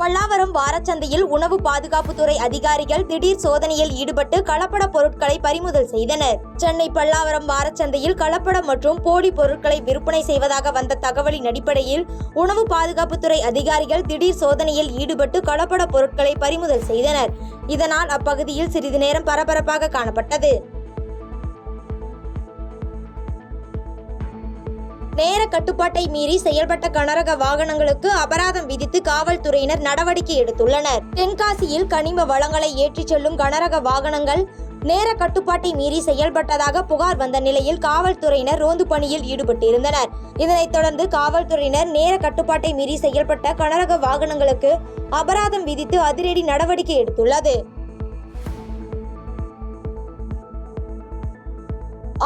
பல்லாவரம் வாரச்சந்தையில் உணவு பாதுகாப்புத்துறை அதிகாரிகள் திடீர் சோதனையில் ஈடுபட்டு கலப்பட பொருட்களை பறிமுதல் செய்தனர். சென்னை பல்லாவரம் வாரச்சந்தையில் கலப்பட மற்றும் போலி பொருட்களை விற்பனை செய்வதாக வந்த தகவலின் அடிப்படையில் உணவு பாதுகாப்புத்துறை அதிகாரிகள் திடீர் சோதனையில் ஈடுபட்டு கலப்பட பொருட்களை பறிமுதல் செய்தனர். இதனால் அப்பகுதியில் சிறிது நேரம் பரபரப்பாக காணப்பட்டது. நேர கட்டுப்பாட்டை மீறி செயல்பட்ட கனரக வாகனங்களுக்கு அபராதம் விதித்து காவல்துறையினர் நடவடிக்கை எடுத்துள்ளனர். தென்காசியில் கனிம வளங்களை ஏற்றிச் செல்லும் கனரக வாகனங்கள் நேர கட்டுப்பாட்டை மீறி செயல்பட்டதாக புகார் வந்த நிலையில் காவல்துறையினர் ரோந்து பணியில் ஈடுபட்டிருந்தனர். இதனைத் தொடர்ந்து காவல்துறையினர் நேர கட்டுப்பாட்டை மீறி செயல்பட்ட கனரக வாகனங்களுக்கு அபராதம் விதித்து அதிரடி நடவடிக்கை எடுத்துள்ளது.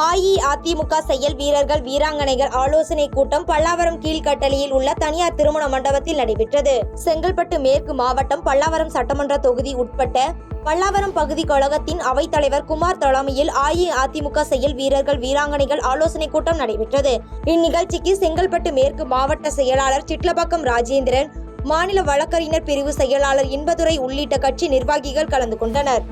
அஇஅதிமுக செயல் வீரர்கள் வீராங்கனைகள் ஆலோசனை கூட்டம் பல்லாவரம் கீழ்கட்டளையில் உள்ள தனியார் திருமண மண்டபத்தில் நடைபெற்றது. செங்கல்பட்டு மேற்கு மாவட்டம் பல்லாவரம் சட்டமன்ற தொகுதி உட்பட்ட பல்லாவரம் பகுதி கழகத்தின் அவைத்தலைவர் குமார் தலைமையில் அஇஅதிமுக செயல் வீரர்கள் வீராங்கனைகள் ஆலோசனை கூட்டம் நடைபெற்றது. இந்நிகழ்ச்சிக்கு செங்கல்பட்டு மேற்கு மாவட்ட செயலாளர் சிட்லபாக்கம் ராஜேந்திரன், மாநில வழக்கறிஞர் பிரிவு செயலாளர் இன்பதுரை உள்ளிட்ட கட்சி நிர்வாகிகள் கலந்து கொண்டனர்.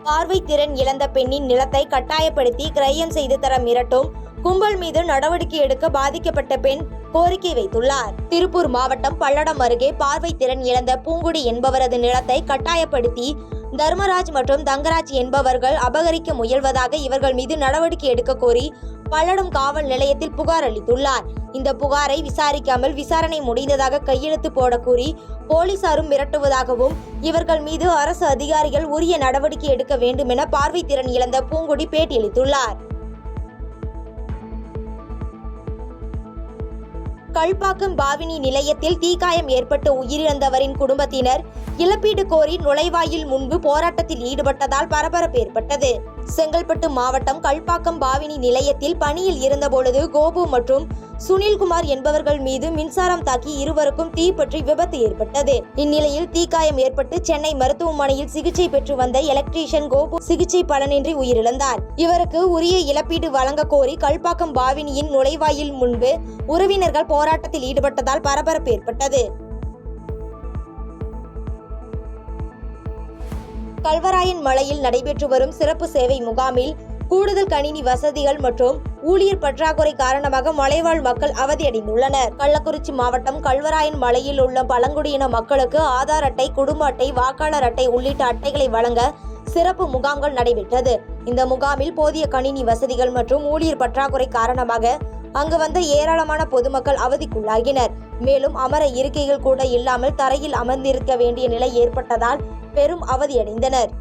பார்வை திறன் இழந்த பெண்ணின் நிலத்தை கட்டாயப்படுத்தி கிரயம் செய்து தர மிரட்டும் கும்பல் மீது நடவடிக்கை எடுக்க பாதிக்கப்பட்ட பெண் கோரிக்கை வைத்துள்ளார். திருப்பூர் மாவட்டம் பல்லடம் அருகே பார்வை திறன் இழந்த பூங்குடி என்பவரது நிலத்தை கட்டாயப்படுத்தி தர்மராஜ் மற்றும் தங்கராஜ் என்பவர்கள் அபகரிக்க முயல்வதாக இவர்கள் மீது நடவடிக்கை எடுக்க கோரி பல்லடம் காவல் நிலையத்தில் புகார் அளித்துள்ளார். இந்த புகாரை விசாரிக்காமல் விசாரணை முடிந்ததாக கையெழுத்து போட கூறி போலீசாரும் மிரட்டுவதாகவும் இவர்கள் மீது அரசு அதிகாரிகள் உரிய நடவடிக்கை எடுக்க வேண்டும் என பார்வை திறன் இழந்த பூங்குடி பேட்டியளித்துள்ளார். கல்பாக்கம் பாவினி நிலையத்தில் தீக்காயம் ஏற்பட்டு உயிரிழந்தவரின் குடும்பத்தினர் இழப்பீடு கோரி நுழைவாயில் முன்பு போராட்டத்தில் ஈடுபட்டதால் பரபரப்பு ஏற்பட்டது. செங்கல்பட்டு மாவட்டம் கல்பாக்கம் பாவினி நிலையத்தில் பணியில் இருந்தபொழுது கோபு மற்றும் சுனில்குமார் என்பவர்கள் மீது மின்சாரம் தாக்கி இருவருக்கும் தீப்பற்றி விபத்து ஏற்பட்டது. இந்நிலையில் தீக்காயம் ஏற்பட்டு சென்னை மருத்துவமனையில் சிகிச்சை பெற்று வந்த எலக்ட்ரீஷியன் கோபு சிகிச்சை பலனின்றி உயிரிழந்தார். இவருக்கு உரிய இழப்பீடு வழங்க கோரி கல்பாக்கம் பாவினியின் நுழைவாயில் முன்பு உறவினர்கள் போராட்டத்தில் ஈடுபட்டதால் பரபரப்பு ஏற்பட்டது. கல்வராயன் மலையில் நடைபெற்று வரும் சிறப்பு சேவை முகாமில் கூடுதல் கணினி வசதிகள் மற்றும் ஊழியர் பற்றாக்குறை காரணமாக மலைவாழ் மக்கள் அவதியடைந்துள்ளனர். கள்ளக்குறிச்சி மாவட்டம் கல்வராயன் மலையில் உள்ள பழங்குடியின மக்களுக்கு ஆதார் அட்டை, குடும்ப அட்டை, வாக்காளர் அட்டை உள்ளிட்ட அட்டைகளை வழங்க சிறப்பு முகாம்கள் நடைபெற்றது. இந்த முகாமில் போதிய கணினி வசதிகள் மற்றும் ஊழியர் பற்றாக்குறை காரணமாக அங்கு வந்த ஏராளமான பொதுமக்கள் அவதிக்குள்ளாகினர். மேலும் அமர இருக்கைகள் கூட இல்லாமல் தரையில் அமர்ந்திருக்க வேண்டிய நிலை ஏற்பட்டதால் பெரும் அவதியடைந்தனர்.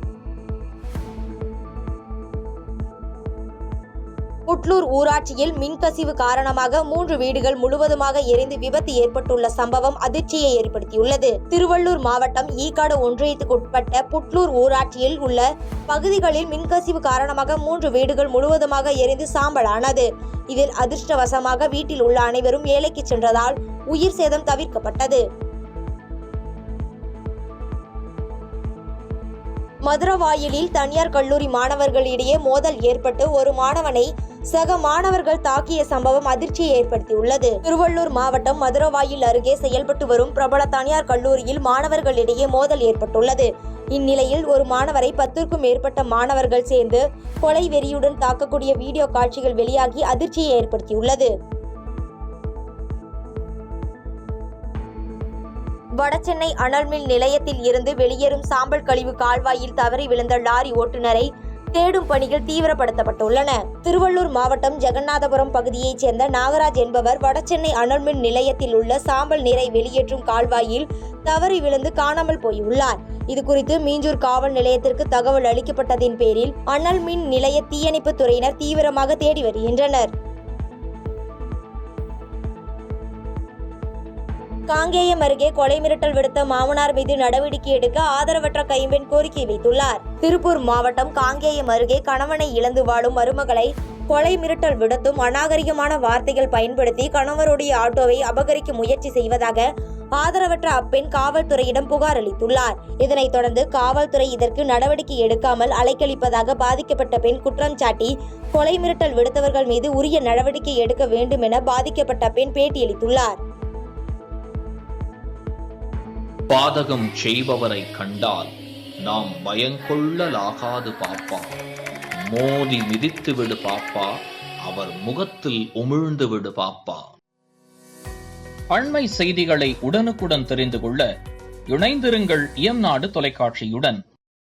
புட்லூர் ஊராட்சியில் மின்கசிவு காரணமாக 3 வீடுகள் முழுவதுமாக எரிந்து விபத்து ஏற்பட்டுள்ள சம்பவம் அதிர்ச்சியை ஏற்படுத்தியுள்ளது. திருவள்ளூர் மாவட்டம் ஈக்காடு ஒன்றியத்துக்குட்பட்ட புட்லூர் ஊராட்சியில் உள்ள பகுதிகளில் மின்கசிவு காரணமாக 3 வீடுகள் முழுவதுமாக எரிந்து சாம்பலானது. இதில் அதிர்ஷ்டவசமாக வீட்டில் உள்ள அனைவரும் வேலைக்கு சென்றதால் உயிர் சேதம் தவிர்க்கப்பட்டது. மதுரவாயிலில் தனியார் கல்லூரி மாணவர்களிடையே மோதல் ஏற்பட்டு ஒரு மாணவனை சக மாணவர்கள் தாக்கிய சம்பவம் அதிர்ச்சியை ஏற்படுத்தியுள்ளது. திருவள்ளூர் மாவட்டம் மதுரவாயில் அருகே செயல்பட்டு வரும் பிரபல தனியார் கல்லூரியில் மாணவர்களிடையே மோதல் ஏற்பட்டுள்ளது. இந்நிலையில் ஒரு மாணவரை 10க்கும் மேற்பட்ட மாணவர்கள் சேர்ந்து கொலை வெறியுடன் தாக்கக்கூடிய வீடியோ காட்சிகள் வெளியாகி அதிர்ச்சியை ஏற்படுத்தியுள்ளது. வடசென்னை அனல்மில் நிலையத்தில் இருந்து வெளியேறும் சாம்பல் கழிவு கால்வாயில் தவறி விழுந்த லாரி ஓட்டுநரை தேடும் பணிகள் தீவிரப்படுத்தப்பட்டுள்ளன. திருவள்ளூர் மாவட்டம் ஜெகநாதபுரம் பகுதியைச் சேர்ந்த நாகராஜ் என்பவர் வடசென்னை அனல்மின் நிலையத்தில் உள்ள சாம்பல் நீரை வெளியேற்றும் கால்வாயில் தவறி விழுந்து காணாமல் போயுள்ளார். இதுகுறித்து மீஞ்சூர் காவல் நிலையத்திற்கு தகவல் அளிக்கப்பட்டதின் பேரில் அனல்மின் நிலைய தீயணைப்பு துறையினர் தீவிரமாக தேடி வருகின்றனர். காங்கேயம் அருகே கொலை மிரட்டல் விடுத்த மாமனார் மீது நடவடிக்கை எடுக்க ஆதரவற்ற கைம்பெண் கோரிக்கை வைத்துள்ளார். திருப்பூர் மாவட்டம் காங்கேயம் அருகே கணவனை இழந்து வாழும் மருமகளை கொலை மிரட்டல் விடுத்தும் அநாகரிகமான வார்த்தைகள் பயன்படுத்தி கணவருடைய ஆட்டோவை அபகரிக்க முயற்சி செய்வதாக ஆதரவற்ற அப்பெண் காவல்துறையிடம் புகார் அளித்துள்ளார். இதனைத் தொடர்ந்து காவல்துறை இதற்கு நடவடிக்கை எடுக்காமல் அலைக்கழிப்பதாக பாதிக்கப்பட்ட பெண் குற்றம் சாட்டி கொலை மிரட்டல் விடுத்தவர்கள் மீது உரிய நடவடிக்கை எடுக்க வேண்டும் என பாதிக்கப்பட்ட பெண் பேட்டியளித்துள்ளார். பாதகம் செய்பவரை கண்டால் நாம் பயங்கொள்ளலாகாது பாப்பா, மோதி மிதித்து விடு பாப்பா, அவர் முகத்தில் உமிழ்ந்து விடு பாப்பா. அண்மை செய்திகளை உடனுக்குடன் தெரிந்து கொள்ள இணைந்திருங்கள் இயம்நாடு தொலைக்காட்சியுடன்.